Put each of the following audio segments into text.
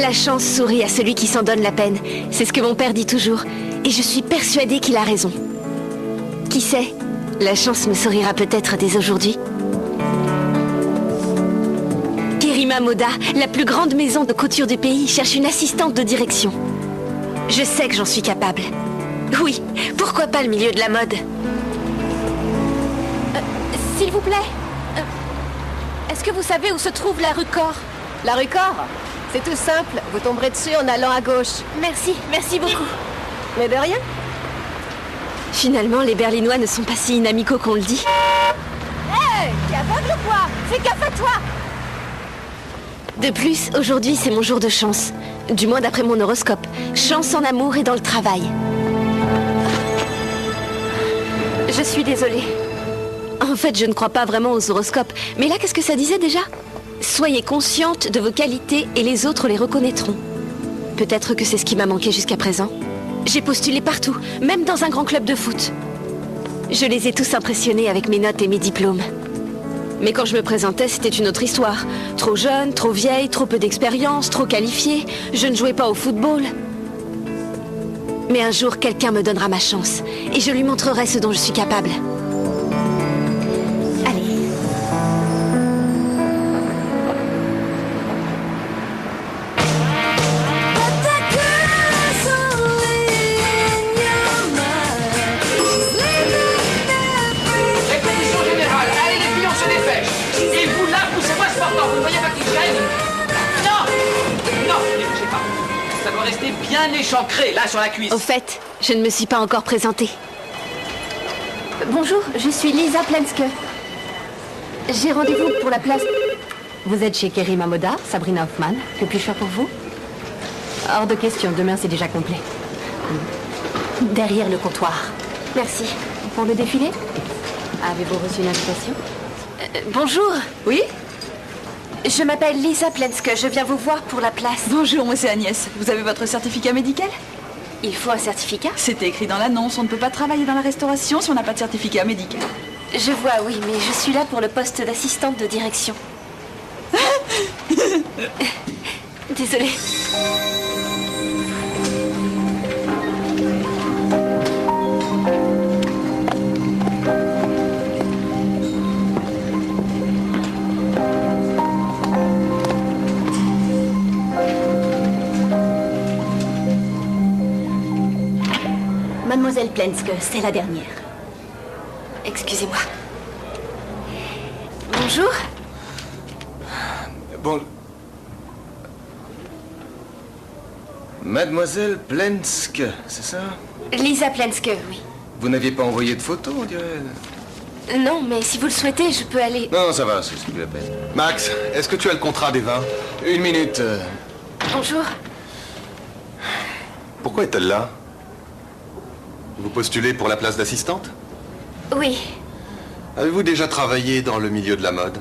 La chance sourit à celui qui s'en donne la peine. C'est ce que mon père dit toujours. Et je suis persuadée qu'il a raison. Qui sait, la chance me sourira peut-être dès aujourd'hui. Kerima Moda, la plus grande maison de couture du pays, cherche une assistante de direction. Je sais que j'en suis capable. Oui, pourquoi pas le milieu de la mode? S'il vous plaît, est-ce que vous savez où se trouve la rue Cor? La rue Cor? C'est tout simple, vous tomberez dessus en allant à gauche. Merci, merci beaucoup. Mais de rien. Finalement, les Berlinois ne sont pas si inamicaux qu'on le dit. Hé, t'es aveugle ou quoi? Fais gaffe à toi! De plus, aujourd'hui, c'est mon jour de chance. Du moins d'après mon horoscope. Chance en amour et dans le travail. Je suis désolée. En fait, je ne crois pas vraiment aux horoscopes. Mais là, qu'est-ce que ça disait déjà? Soyez consciente de vos qualités et les autres les reconnaîtront. Peut-être que c'est ce qui m'a manqué jusqu'à présent. J'ai postulé partout, même dans un grand club de foot. Je les ai tous impressionnés avec mes notes et mes diplômes. Mais quand je me présentais, c'était une autre histoire. Trop jeune, trop vieille, trop peu d'expérience, trop qualifiée. Je ne jouais pas au football. Mais un jour, quelqu'un me donnera ma chance. Et je lui montrerai ce dont je suis capable. Allez. Répétition générale. Allez les filles, on se dépêche. Et vous là, poussez-moi ce portant. Vous ne voyez pas qu'il gêne? Non! Non, ne les bougez pas. Ça doit rester bien échancré, là, sur la cuisse. Au fait, je ne me suis pas encore présentée. Bonjour, je suis Lisa Plenske. J'ai rendez-vous pour la place... Vous êtes chez Kerima Moda, Sabrina Hoffman. Que puis-je faire pour vous? Hors de question, demain c'est déjà complet. Derrière le comptoir. Merci. Pour le défilé? Avez-vous reçu une invitation? Bonjour. Oui? Je m'appelle Lisa Plenske. Je viens vous voir pour la place. Bonjour, moi c'est Agnès. Vous avez votre certificat médical? Il faut un certificat? C'était écrit dans l'annonce, on ne peut pas travailler dans la restauration si on n'a pas de certificat médical. Je vois, oui, mais je suis là pour le poste d'assistante de direction. Désolée. Mademoiselle Plenske, c'est la dernière. Excusez-moi. Bonjour. Bon... Mademoiselle Plenske, c'est ça? Lisa Plenske, oui. Vous n'aviez pas envoyé de photos, on dirait? Non, mais si vous le souhaitez, je peux aller... Non, ça va, c'est plus la peine. Max, est-ce que tu as le contrat des vins? Une minute. Bonjour. Pourquoi est-elle là? Vous postulez pour la place d'assistante? Oui. Avez-vous déjà travaillé dans le milieu de la mode?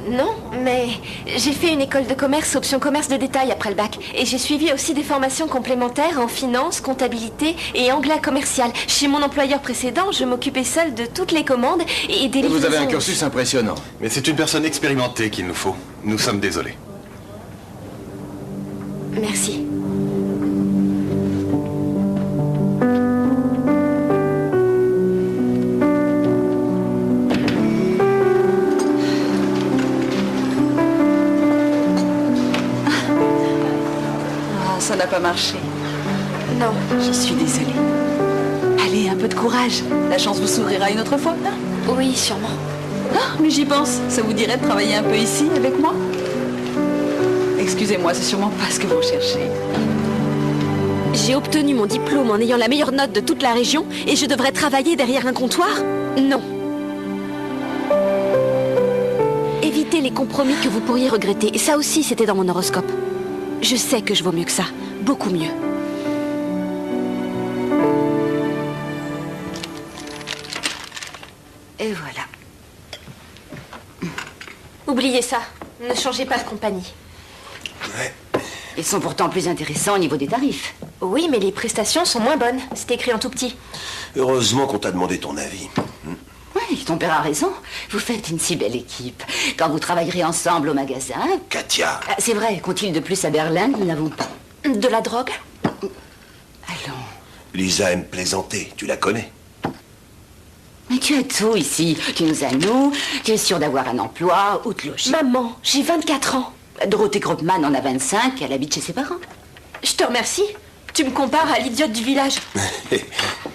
Non, mais j'ai fait une école de commerce, option commerce de détail après le bac. Et j'ai suivi aussi des formations complémentaires en finance, comptabilité et anglais commercial. Chez mon employeur précédent, je m'occupais seule de toutes les commandes et des livraisons. Vous avez un cursus impressionnant. Mais c'est une personne expérimentée qu'il nous faut. Nous sommes désolés. Merci. Ça n'a pas marché. Non. Je suis désolée. Allez, un peu de courage. La chance vous s'ouvrira une autre fois, hein? Oui, sûrement. Ah, mais j'y pense. Ça vous dirait de travailler un peu ici, avec moi? Excusez-moi, c'est sûrement pas ce que vous recherchez. J'ai obtenu mon diplôme en ayant la meilleure note de toute la région et je devrais travailler derrière un comptoir? Non. Évitez les compromis que vous pourriez regretter. Et ça aussi, c'était dans mon horoscope. Je sais que je vaux mieux que ça. Beaucoup mieux. Et voilà. Oubliez ça. Ne changez pas de compagnie. Ouais. Ils sont pourtant plus intéressants au niveau des tarifs. Oui, mais les prestations sont moins bonnes. C'est écrit en tout petit. Heureusement qu'on t'a demandé ton avis. Oui, ton père a raison. Vous faites une si belle équipe. Quand vous travaillerez ensemble au magasin... Katia. C'est vrai, qu'ont-ils de plus à Berlin que nous n'avons pas? De la drogue? Allons. Lisa aime plaisanter, tu la connais. Mais tu as tout ici. Tu nous as nous, tu es sûr d'avoir un emploi, ou te loger. Maman, j'ai 24 ans. Dorothée Gropman en a 25, elle habite chez ses parents. Je te remercie. Tu me compares à l'idiote du village.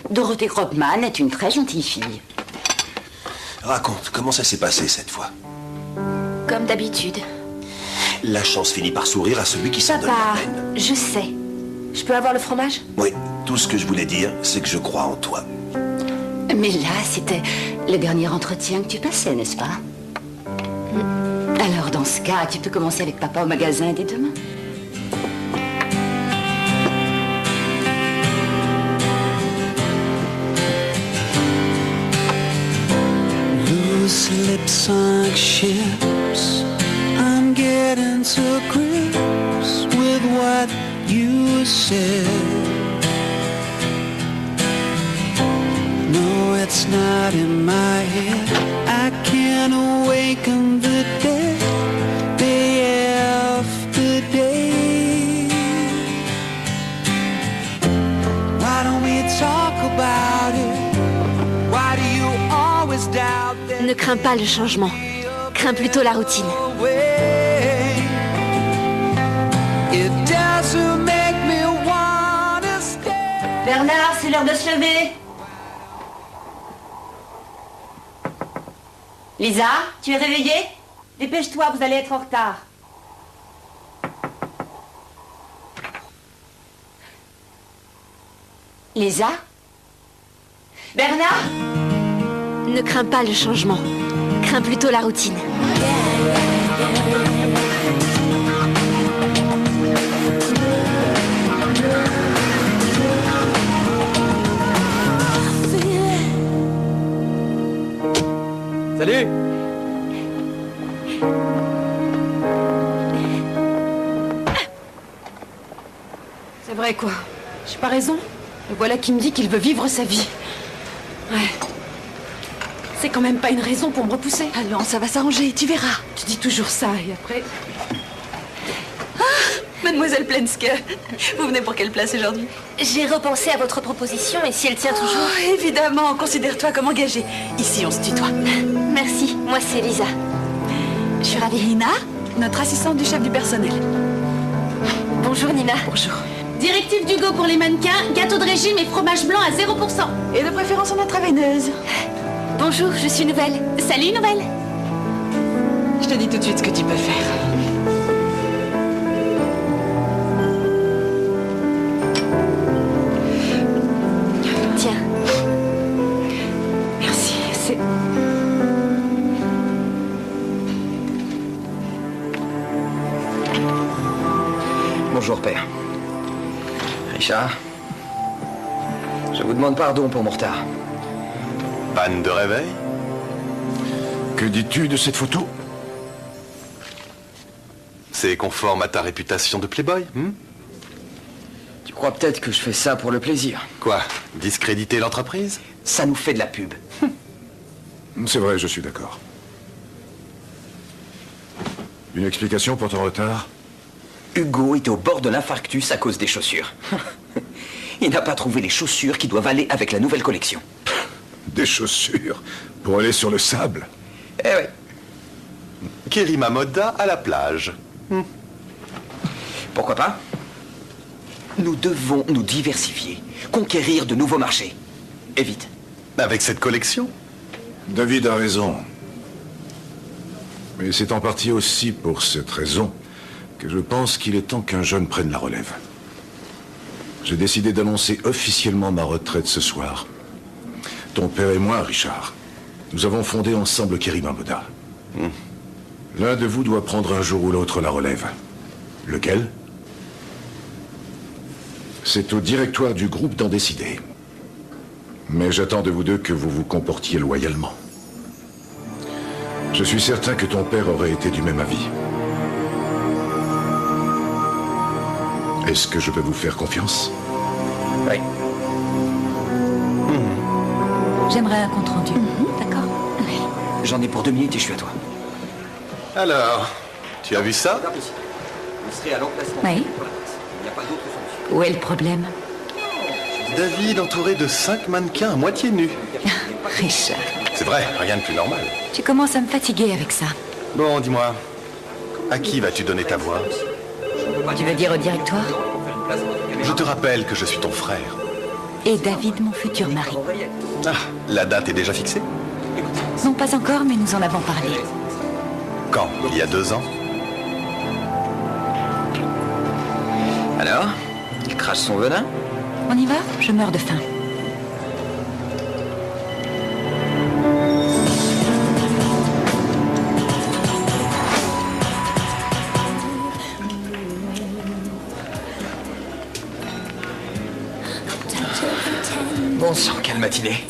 Dorothée Gropman est une très gentille fille. Raconte, comment ça s'est passé cette fois? Comme d'habitude. La chance finit par sourire à celui qui s'en donne Papa, la peine. je sais. Je peux avoir le fromage? Oui, tout ce que je voulais dire, c'est que je crois en toi. Mais là, c'était le dernier entretien que tu passais, n'est-ce pas? Alors, dans ce cas, tu peux commencer avec papa au magasin dès demain. Loose lips sunk ships. I'm getting to grips with what you said. No, it's not in my head. I can't awaken the dead day after day. Why don't we talk about it? Why do you always doubt that? Ne crains pas le changement. Crains plutôt la routine. It doesn't make me wanna stay. Bernard, c'est l'heure de se lever. Lisa, tu es réveillée? Dépêche-toi, vous allez être en retard. Lisa? Bernard? Ne crains pas le changement. Crains plutôt la routine. Salut! C'est vrai, quoi. J'ai pas raison. Le voilà qui me dit qu'il veut vivre sa vie. Ouais. C'est quand même pas une raison pour me repousser. Allons, ça va s'arranger, tu verras. Tu dis toujours ça, et après... Mademoiselle Plenske, vous venez pour quelle place aujourd'hui? J'ai repensé à votre proposition et si elle tient toujours... Oh, évidemment, considère-toi comme engagée. Ici, on se tutoie. Merci, moi c'est Lisa. Je suis ravie. Nina, notre assistante du chef du personnel. Bonjour Nina. Bonjour. Directive d'Hugo pour les mannequins, gâteau de régime et fromage blanc à 0%. Et de préférence en intraveineuse. Bonjour, je suis Nouvelle. Salut, Nouvelle. Je te dis tout de suite ce que tu peux faire. Tiens. Merci, c'est... Bonjour, père. Richard, je vous demande pardon pour mon retard. Panne de réveil? Que dis-tu de cette photo? C'est conforme à ta réputation de playboy, Tu crois peut-être que je fais ça pour le plaisir. Quoi? Discréditer l'entreprise? Ça nous fait de la pub. C'est vrai, je suis d'accord. Une explication pour ton retard? Hugo est au bord de l'infarctus à cause des chaussures. Il n'a pas trouvé les chaussures qui doivent aller avec la nouvelle collection. Des chaussures pour aller sur le sable? Eh oui. Kerima Moda à la plage. Pourquoi pas? Nous devons nous diversifier, conquérir de nouveaux marchés. Et vite. Avec cette collection? David a raison. Mais c'est en partie aussi pour cette raison que je pense qu'il est temps qu'un jeune prenne la relève. J'ai décidé d'annoncer officiellement ma retraite ce soir. Ton père et moi, Richard, nous avons fondé ensemble Kerima Moda. L'un de vous doit prendre un jour ou l'autre la relève. Lequel? C'est au directoire du groupe d'en décider. Mais j'attends de vous deux que vous vous comportiez loyalement. Je suis certain que ton père aurait été du même avis. Est-ce que je peux vous faire confiance? Oui. J'aimerais un compte rendu. D'accord? Je J'en ai pour 2 minutes et je suis à toi. Alors, tu as vu ça? Vous serez à l'emplacement. Oui. Il n'y a pas d'autre solution. Où est le problème? David entouré de 5 mannequins à moitié nus. Richard, C'est vrai, rien de plus normal. tu commences à me fatiguer avec ça. Bon, dis-moi, à qui vas-tu donner ta voix? Tu veux dire au directoire? Je te rappelle que je suis ton frère. Et David, mon futur mari. Ah, la date est déjà fixée? Non, pas encore, mais nous en avons parlé. Quand? Il y a 2 ans? Alors, il crache son venin? On y va? Je meurs de faim. Bon sang, quelle matinée.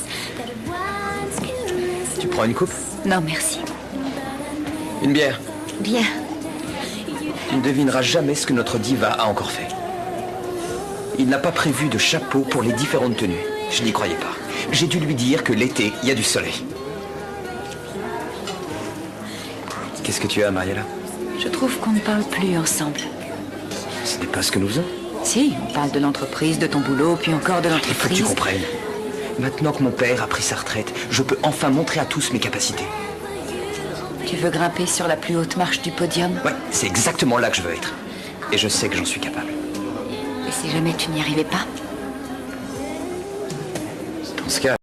Tu prends une coupe? Non, merci. Une bière? Bien. Tu ne devineras jamais ce que notre diva a encore fait. Il n'a pas prévu de chapeau pour les différentes tenues. Je n'y croyais pas. J'ai dû lui dire que l'été, il y a du soleil. Qu'est-ce que tu as, Mariella? Je trouve qu'on ne parle plus ensemble. Ce n'est pas ce que nous faisons. Si, on parle de l'entreprise, de ton boulot, puis encore de Il faut que l'entreprise. tu comprennes. Maintenant que mon père a pris sa retraite, je peux enfin montrer à tous mes capacités. Tu veux grimper sur la plus haute marche du podium? Ouais, c'est exactement là que je veux être. Et je sais que j'en suis capable. Et si jamais tu n'y arrivais pas? Dans ce cas...